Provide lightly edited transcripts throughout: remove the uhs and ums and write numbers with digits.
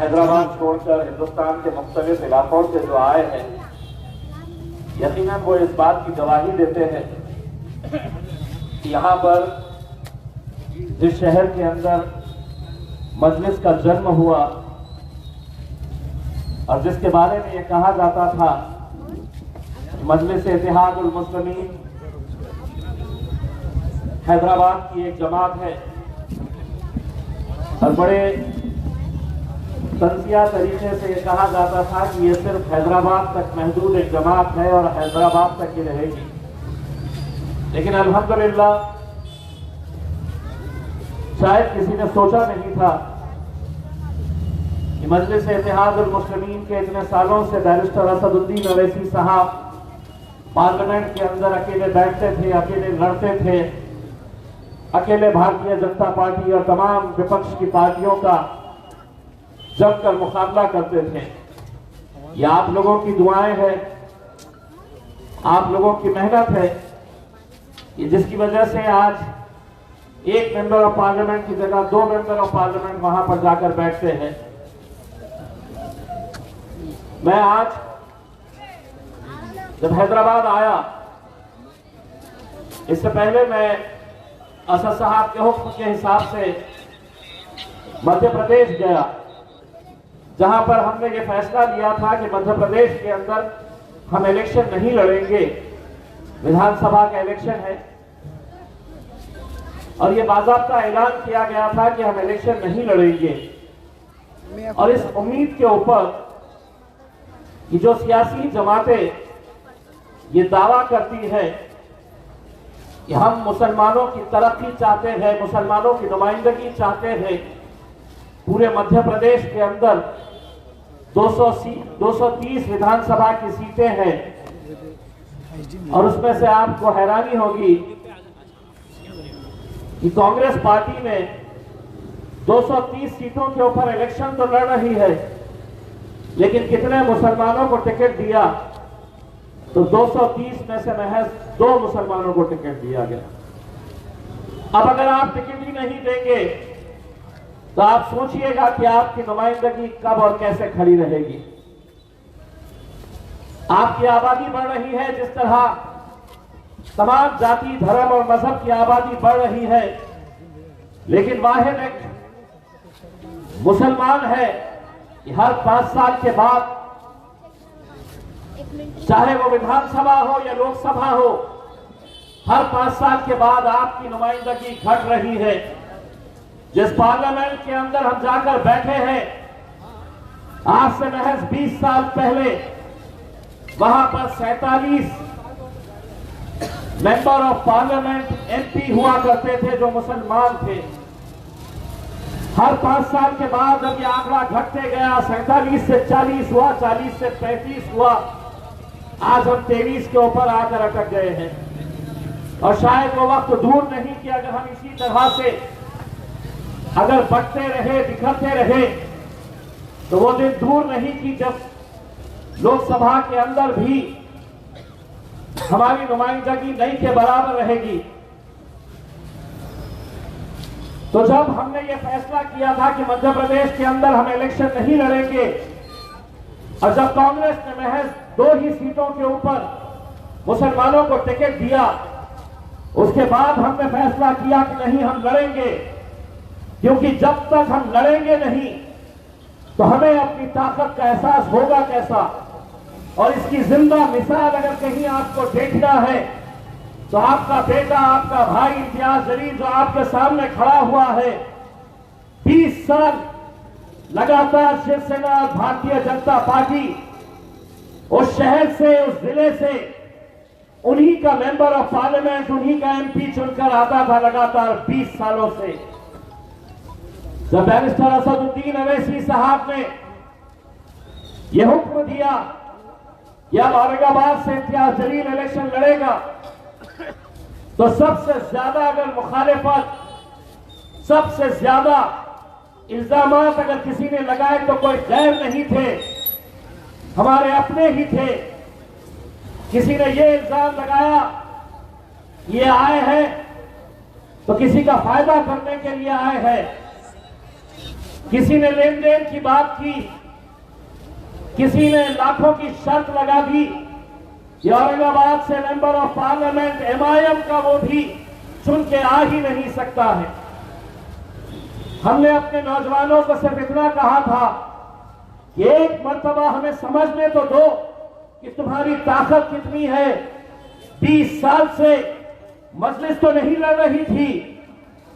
हैदराबाद छोड़कर हिंदुस्तान के मुख्तलिफ इलाकों से जो आए हैं, यकीनन वो इस बात की गवाही देते हैं कि यहाँ पर जिस शहर के अंदर मजलिस का जन्म हुआ और जिसके बारे में ये कहा जाता था मजलिस इत्तेहादुल मुस्लिमीन हैदराबाद की एक जमात है और बड़े तंजिया तरीके से ये कहा जाता था कि ये सिर्फ हैदराबाद तक महदूद एक जमात है और हैदराबाद तक ही रहेगी। लेकिन अल्हम्दुलिल्लाह शायद किसी ने सोचा नहीं था कि मजलिस इत्तेहादुल मुस्लिमीन के इतने सालों से बैरिस्टर असदुद्दीन अवैसी साहब पार्लियामेंट के अंदर अकेले बैठते थे, अकेले लड़ते थे, अकेले भारतीय जनता पार्टी और तमाम विपक्ष की पार्टियों का जमकर मुकाबला करते थे। ये आप लोगों की दुआएं हैं, आप लोगों की मेहनत है, ये जिसकी वजह से आज एक मेंबर ऑफ पार्लियामेंट की जगह 2 मेंबर ऑफ पार्लियामेंट वहां पर जाकर बैठते हैं। मैं आज जब हैदराबाद आया, इससे पहले मैं असद साहब के हुक्म के हिसाब से मध्य प्रदेश गया, जहां पर हमने ये फैसला लिया था कि मध्य प्रदेश के अंदर हम इलेक्शन नहीं लड़ेंगे। विधानसभा का इलेक्शन है और ये बाज़ाब्ता ऐलान किया गया था कि हम इलेक्शन नहीं लड़ेंगे। और इस उम्मीद के ऊपर कि जो सियासी जमातें ये दावा करती है कि हम मुसलमानों की तरक्की चाहते हैं, मुसलमानों की नुमाइंदगी चाहते हैं, पूरे मध्य प्रदेश के अंदर 230 विधानसभा की सीटें हैं और उसमें से आपको हैरानी होगी कि कांग्रेस पार्टी ने 230 सीटों के ऊपर इलेक्शन तो लड़ रही है, लेकिन कितने मुसलमानों को टिकट दिया? तो 230 में से महज 2 मुसलमानों को टिकट दिया गया। अब अगर आप टिकट ही नहीं देंगे तो आप सोचिएगा कि आपकी नुमाइंदगी कब और कैसे खड़ी रहेगी। आपकी आबादी बढ़ रही है, जिस तरह तमाम जाति, धर्म और मजहब की आबादी बढ़ रही है, लेकिन वाहिद एक मुसलमान है कि हर 5 साल के बाद, चाहे वो विधानसभा हो या लोकसभा हो, हर 5 साल के बाद आपकी नुमाइंदगी घट रही है। जिस पार्लियामेंट के अंदर हम जाकर बैठे हैं, आज से महज 20 साल पहले वहां पर 47 मेंबर ऑफ पार्लियामेंट एमपी हुआ करते थे जो मुसलमान थे। हर 5 साल के बाद जब ये आंकड़ा घटते गया, 47 से 40 हुआ, 40 से 35 हुआ, आज हम 23 के ऊपर आकर अटक गए हैं। और शायद वो वक्त दूर नहीं कि अगर हम इसी तरह से अगर बढ़ते रहे, बिखरते रहे, तो वो दिन दूर नहीं कि जब लोकसभा के अंदर भी हमारी नुमाइंदगी नहीं के बराबर रहेगी। तो जब हमने ये फैसला किया था कि मध्य प्रदेश के अंदर हम इलेक्शन नहीं लड़ेंगे, और जब कांग्रेस ने महज 2 ही सीटों के ऊपर मुसलमानों को टिकट दिया, उसके बाद हमने फैसला किया कि नहीं, हम लड़ेंगे, क्योंकि जब तक हम लड़ेंगे नहीं तो हमें अपनी ताकत का एहसास होगा कैसा। और इसकी जिंदा मिसाल अगर कहीं आपको देखना है तो आपका बेटा, आपका भाई इम्तियाज जलील जो आपके सामने खड़ा हुआ है, 20 साल लगातार शिवसेना, भारतीय जनता पार्टी उस शहर से, उस जिले से उन्हीं का मेंबर ऑफ पार्लियामेंट, उन्हीं का एमपी चुनकर आता था लगातार 20 सालों से। जब बैरिस्टर असदुद्दीन अवैसी साहब ने यह हुक्म दिया कि अब औरंगाबाद से इम्तियाज जलील इलेक्शन लड़ेगा, तो सबसे ज्यादा अगर मुखालिफत, सबसे ज्यादा इल्जामात अगर किसी ने लगाए तो कोई गैर नहीं थे, हमारे अपने ही थे। किसी ने ये इल्जाम लगाया, ये आए हैं तो किसी का फायदा करने के लिए आए हैं। किसी ने लेन देन की बात की, किसी ने लाखों की शर्त लगा दी कि औरंगाबाद से मेंबर ऑफ पार्लियामेंट एमआईएम का वो भी चुन के आ ही नहीं सकता है। हमने अपने नौजवानों को सिर्फ इतना कहा था कि एक मर्तबा हमें समझने तो दो कि तुम्हारी ताकत कितनी है। 20 साल से मजलिस तो नहीं लड़ रही थी,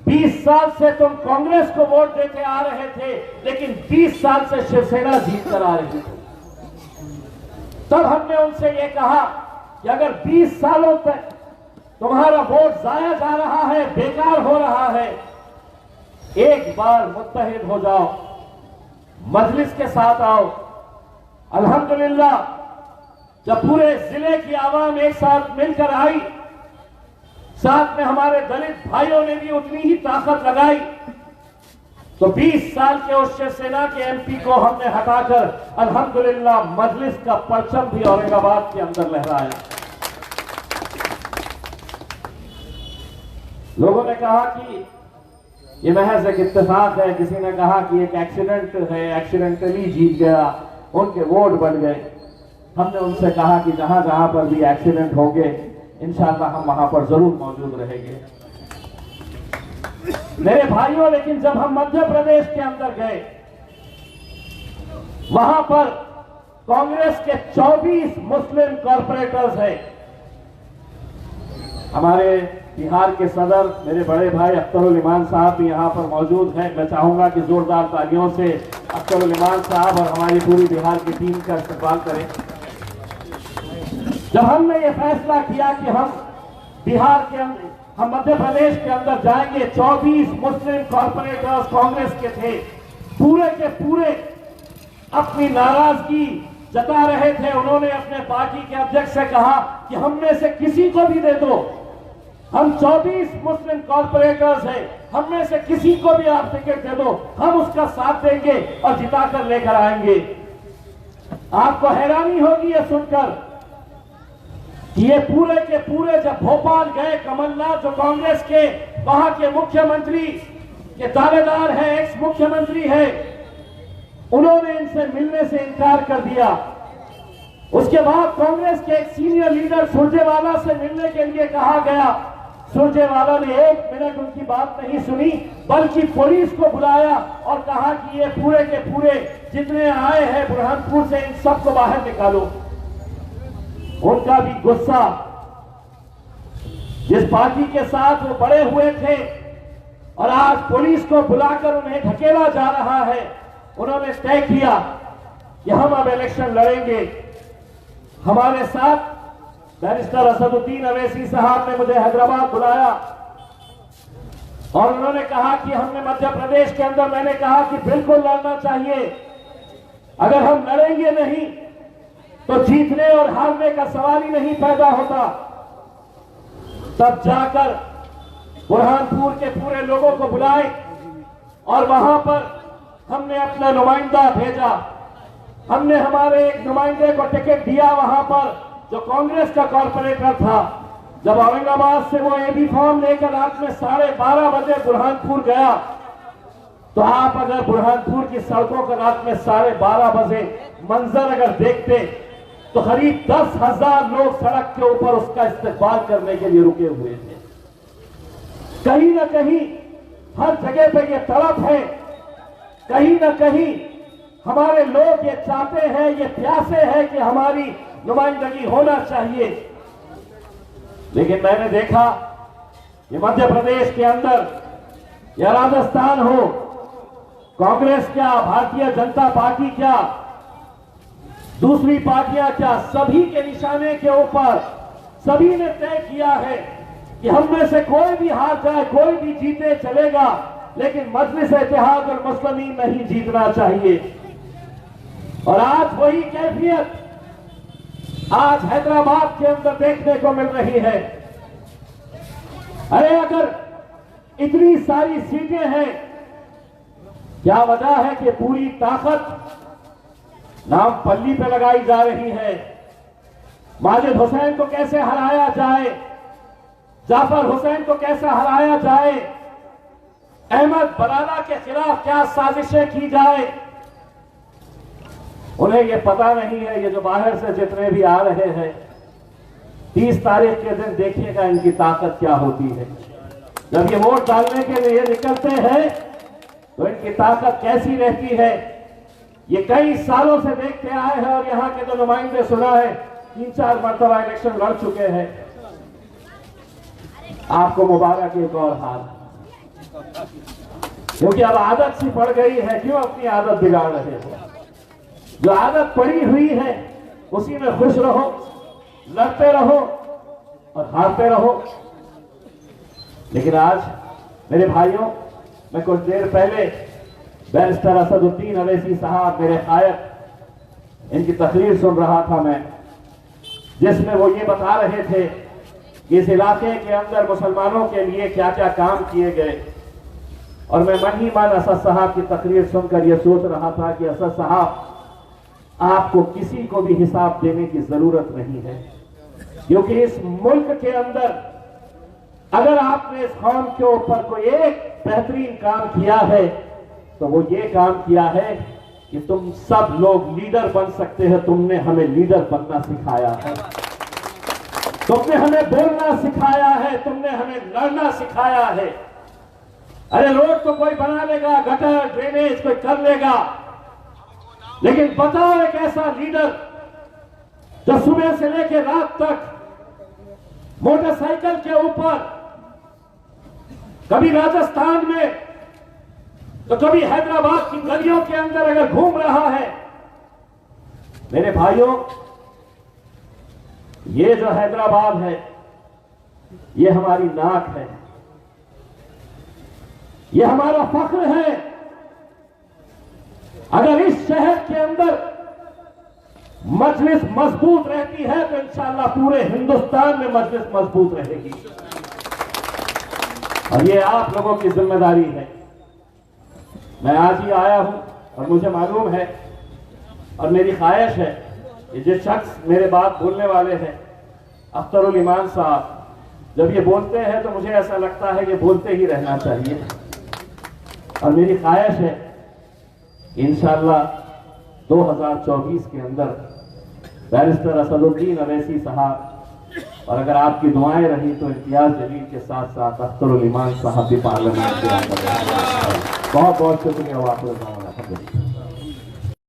20 साल से तुम कांग्रेस को वोट देते आ रहे थे, लेकिन 20 साल से शिवसेना जीत कर आ रही थी। तब हमने उनसे यह कहा कि अगर 20 सालों तक तुम्हारा वोट जाया जा रहा है, बेकार हो रहा है, एक बार मुत्तहिद हो जाओ, मजलिस के साथ आओ। अल्हम्दुलिल्लाह जब पूरे जिले की आवाम एक साथ मिलकर आई, साथ में हमारे दलित भाइयों ने भी उतनी ही ताकत लगाई, तो 20 साल के उस शिवसेना के एमपी को हमने हटाकर अल्हम्दुलिल्लाह मजलिस का परचम भी औरंगाबाद के अंदर लहराया। लोगों ने कहा कि ये महज एक इत्तेफाक है, किसी ने कहा कि एक एक्सीडेंट है, एक्सीडेंटली जीत गया, उनके वोट बढ़ गए। हमने उनसे कहा कि जहां जहां पर भी एक्सीडेंट होंगे इंशाअल्लाह हम वहां पर जरूर मौजूद रहेंगे। मेरे भाइयों, लेकिन जब हम मध्य प्रदेश के अंदर गए, वहां पर कांग्रेस के 24 मुस्लिम कॉर्पोरेटर्स हैं। हमारे बिहार के सदर मेरे बड़े भाई अख्तरुल इमान साहब भी यहां पर मौजूद हैं। मैं चाहूंगा कि जोरदार तालियों से अख्तरुल इमान साहब और हमारी पूरी बिहार की टीम का इस्तेमाल करें। जब हमने ये फैसला किया कि हम बिहार के अंदर, हम मध्य प्रदेश के अंदर जाएंगे, 24 मुस्लिम कॉर्पोरेटर्स कांग्रेस के थे, पूरे के पूरे अपनी नाराजगी जता रहे थे। उन्होंने अपने पार्टी के अध्यक्ष से कहा कि हम में से किसी को भी दे दो, हम 24 मुस्लिम कॉर्पोरेटर्स हैं, हम में से किसी को भी आप टिकट दे दो, हम उसका साथ देंगे और जिताकर लेकर आएंगे। आपको हैरानी होगी यह सुनकर कि ये पूरे के पूरे जब भोपाल गए, कमलनाथ जो कांग्रेस के वहां के मुख्यमंत्री के दावेदार है, एक्स मुख्यमंत्री है, उन्होंने इनसे मिलने से इनकार कर दिया। उसके बाद कांग्रेस के एक सीनियर लीडर सुरजेवाला से मिलने के लिए कहा गया। सुरजेवाला ने 1 मिनट उनकी बात नहीं सुनी, बल्कि पुलिस को बुलाया और कहा कि ये पूरे के पूरे जितने आए हैं बुरहानपुर से, इन सबको बाहर निकालो। उनका भी गुस्सा, जिस पार्टी के साथ वो बड़े हुए थे और आज पुलिस को बुलाकर उन्हें ढकेला जा रहा है, उन्होंने तय किया कि हम अब इलेक्शन लड़ेंगे। हमारे साथ बैरिस्टर असदुद्दीन अवैसी साहब ने मुझे हैदराबाद बुलाया और उन्होंने कहा कि हमने मध्य प्रदेश के अंदर, मैंने कहा कि बिल्कुल लड़ना चाहिए, अगर हम लड़ेंगे नहीं तो जीतने और हारने का सवाल ही नहीं पैदा होता। तब जाकर बुरहानपुर के पूरे लोगों को बुलाए और वहां पर हमने अपना नुमाइंदा भेजा। हमने हमारे एक नुमाइंदे को टिकट दिया वहां पर, जो कांग्रेस का कॉर्पोरेटर था। जब औरंगाबाद से वो एबी फॉर्म लेकर रात में 12:30 बजे बुरहानपुर गया, तो आप अगर बुरहानपुर की सड़कों का रात में 12:30 बजे मंजर अगर देखते तो करीब 10,000 लोग सड़क के ऊपर उसका इस्तेमाल करने के लिए रुके हुए थे। कहीं ना कहीं हर जगह पे ये तड़प है, कहीं ना कहीं हमारे लोग ये चाहते हैं, ये प्यासे हैं कि हमारी नुमाइंदगी होना चाहिए। लेकिन मैंने देखा कि मध्य प्रदेश के अंदर या राजस्थान हो, कांग्रेस क्या, भारतीय जनता पार्टी क्या, दूसरी पार्टियां क्या, सभी के निशाने के ऊपर सभी ने तय किया है कि हम में से कोई भी हार जाए, कोई भी जीते चलेगा, लेकिन मजलिस इत्तेहाद और मुस्लिमीन नहीं जीतना चाहिए। और आज वही कैफियत आज हैदराबाद के अंदर देखने को मिल रही है। अरे अगर इतनी सारी सीटें हैं, क्या वजह है कि पूरी ताकत नाम पल्ली पे लगाई जा रही है? माजिद हुसैन को कैसे हराया जाए, जाफर हुसैन को कैसे हराया जाए, अहमद बराला के खिलाफ क्या साजिशें की जाए, उन्हें यह पता नहीं है। ये जो बाहर से जितने भी आ रहे हैं, 30 तारीख के दिन देखिएगा इनकी ताकत क्या होती है। जब ये वोट डालने के लिए निकलते हैं तो इनकी ताकत कैसी रहती है, ये कई सालों से देखते आए हैं। और यहां के जो नुमाइंदे सुना है 3-4 मरतबा इलेक्शन लड़ चुके हैं। आपको मुबारक एक और हाल, क्योंकि अब आदत सी पड़ गई है। क्यों अपनी आदत बिगाड़ रहे हो? जो आदत पड़ी हुई है उसी में खुश रहो, लड़ते रहो और हारते रहो। लेकिन आज मेरे भाइयों, मैं कुछ देर पहले बैरिस्टर असदुद्दीन अवैसी साहब, मेरे कायद, इनकी तकरीर सुन रहा था मैं, जिसमें वो ये बता रहे थे कि इस इलाके के अंदर मुसलमानों के लिए क्या क्या काम किए गए। और मैं मन ही मन असद साहब की तकरीर सुनकर यह सोच रहा था कि असद साहब, आपको किसी को भी हिसाब देने की जरूरत नहीं है, क्योंकि इस मुल्क के अंदर अगर आपने इस कौम के ऊपर कोई एक बेहतरीन काम किया है तो वो ये काम किया है कि तुम सब लोग लीडर बन सकते हैं। तुमने हमें लीडर बनना सिखाया है, तुमने हमें बोलना सिखाया है, तुमने हमें लड़ना सिखाया है। अरे रोड तो कोई बना लेगा, गटर ड्रेनेज कोई कर लेगा, लेकिन बताओ एक ऐसा लीडर जो सुबह से लेकर रात तक मोटरसाइकिल के ऊपर, कभी राजस्थान में तो कभी हैदराबाद की गलियों के अंदर अगर घूम रहा है। मेरे भाइयों, ये जो हैदराबाद है ये हमारी नाक है, ये हमारा फख्र है। अगर इस शहर के अंदर मजलिस मजबूत रहती है तो इंशाअल्लाह पूरे हिंदुस्तान में मजलिस मजबूत रहेगी। और ये आप लोगों की जिम्मेदारी है। मैं आज ही आया हूं और मुझे मालूम है और मेरी ख्वाहिश है कि जिस शख्स मेरे बात बोलने वाले हैं, अख्तरुल ईमान साहब, जब ये बोलते हैं तो मुझे ऐसा लगता है ये बोलते ही रहना चाहिए। और मेरी ख्वाहिश है इंशाअल्लाह 2024 के अंदर बैरिस्टर असदुद्दीन अवैसी साहब, और अगर आपकी दुआएं रही तो इम्तियाज जलील के साथ साथ अख्तरुल ईमान साहब भी पार्लियामेंट के अंदर। बहुत बहुत शुक्रिया।